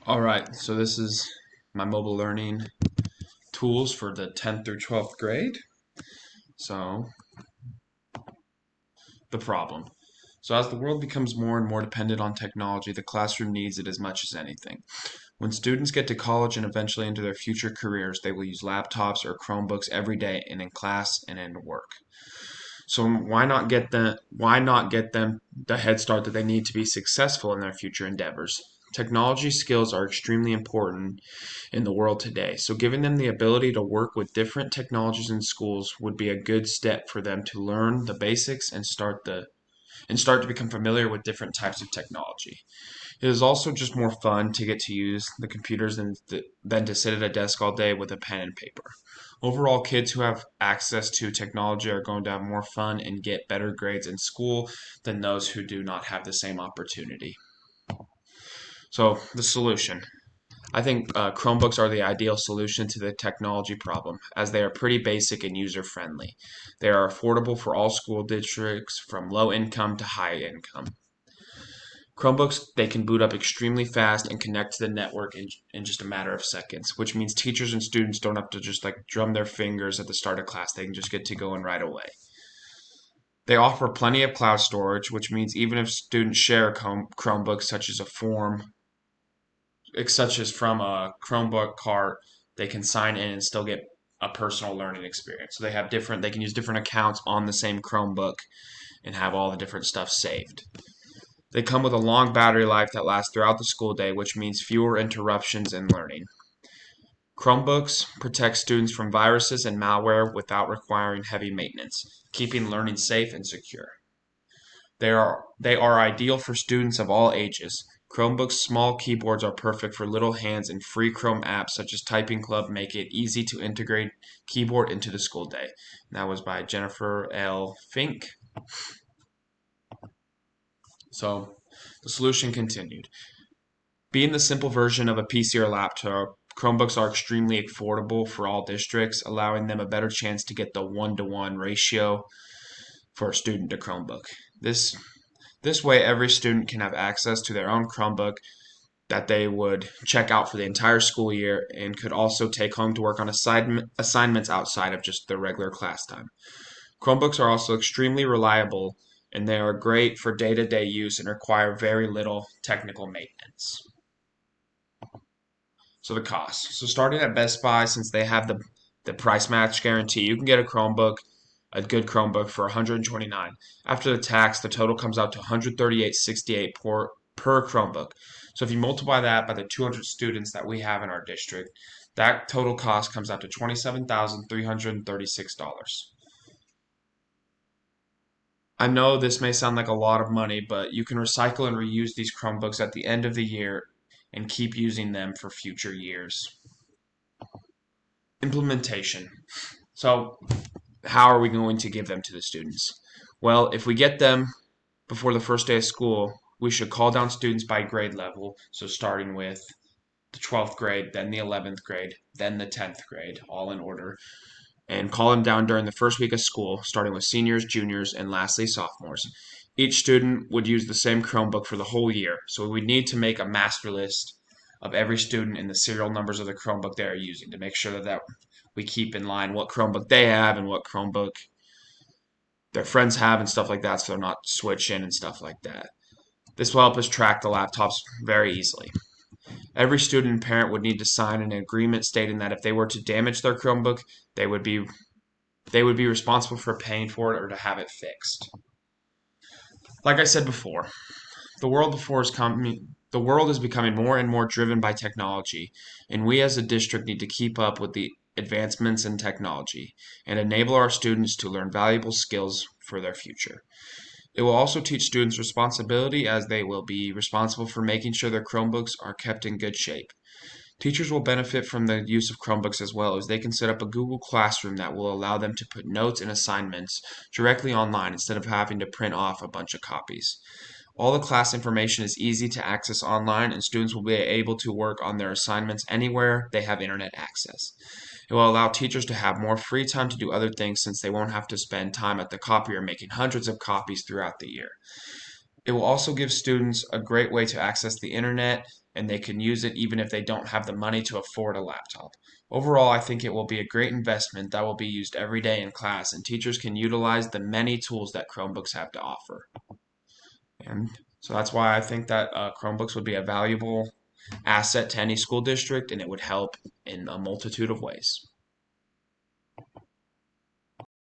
All right, so this is my mobile learning tools for the 10th through 12th grade. So, the problem. So, as the world becomes more and more dependent on technology, the classroom needs it as much as anything. When students get to college and eventually into their future careers, they will use laptops or Chromebooks every day and in class and in work. So why not get them the head start that they need to be successful in their future endeavors? Technology skills are extremely important in the world today. So giving them the ability to work with different technologies in schools would be a good step for them to learn the basics and start to become familiar with different types of technology. It is also just more fun to get to use the computers than to sit at a desk all day with a pen and paper. Overall, kids who have access to technology are going to have more fun and get better grades in school than those who do not have the same opportunity. So, the solution. I think Chromebooks are the ideal solution to the technology problem, as they are pretty basic and user friendly. They are affordable for all school districts from low income to high income. Chromebooks, they can boot up extremely fast and connect to the network in just a matter of seconds, which means teachers and students don't have to just like drum their fingers at the start of class. They can just get to going right away. They offer plenty of cloud storage, which means even if students share a Chromebook, such as from a Chromebook cart, they can sign in and still get a personal learning experience. So they can use different accounts on the same Chromebook and have all the different stuff saved. They come with a long battery life that lasts throughout the school day, which means fewer interruptions in learning. Chromebooks protect students from viruses and malware without requiring heavy maintenance, keeping learning safe and secure. They are ideal for students of all ages. Chromebooks' small keyboards are perfect for little hands, and free Chrome apps such as Typing Club make it easy to integrate keyboard into the school day. And that was by Jennifer L. Fink. So the solution continued. Being the simple version of a PC or laptop, Chromebooks are extremely affordable for all districts, allowing them a better chance to get the 1-to-1 ratio for a student to Chromebook. This way, every student can have access to their own Chromebook that they would check out for the entire school year and could also take home to work on assignments outside of just their regular class time. Chromebooks are also extremely reliable and they are great for day to day use and require very little technical maintenance. So the cost. So starting at Best Buy, since they have the price match guarantee, you can get a good Chromebook for 129. After the tax, the total comes out to 138.68 per Chromebook. So if you multiply that by the 200 students that we have in our district, that total cost comes out to $27,336. I know this may sound like a lot of money, but you can recycle and reuse these Chromebooks at the end of the year and keep using them for future years. Implementation. So, how are we going to give them to the students? Well, if we get them before the first day of school, we should call down students by grade level. So, starting with the 12th grade, then the 11th grade, then the 10th grade, all in order, and call them down during the first week of school, starting with seniors, juniors, and lastly, sophomores. Each student would use the same Chromebook for the whole year, so we need to make a master list of every student and the serial numbers of the Chromebook they are using to make sure that we keep in line what Chromebook they have and what Chromebook their friends have and stuff like that, so they're not switching and stuff like that. This will help us track the laptops very easily. Every student and parent would need to sign an agreement stating that if they were to damage their Chromebook, they would be they would be responsible for paying for it or to have it fixed. Like I said before, the world is becoming more and more driven by technology, and we as a district need to keep up with the advancements in technology and enable our students to learn valuable skills for their future. It will also teach students responsibility as they will be responsible for making sure their Chromebooks are kept in good shape. Teachers will benefit from the use of Chromebooks as well, as they can set up a Google Classroom that will allow them to put notes and assignments directly online instead of having to print off a bunch of copies. All the class information is easy to access online, and students will be able to work on their assignments anywhere they have internet access. It will allow teachers to have more free time to do other things since they won't have to spend time at the copier making hundreds of copies throughout the year. It will also give students a great way to access the internet and they can use it even if they don't have the money to afford a laptop. Overall, I think it will be a great investment that will be used every day in class, and teachers can utilize the many tools that Chromebooks have to offer. And so that's why I think that Chromebooks would be a valuable asset to any school district, and it would help in a multitude of ways.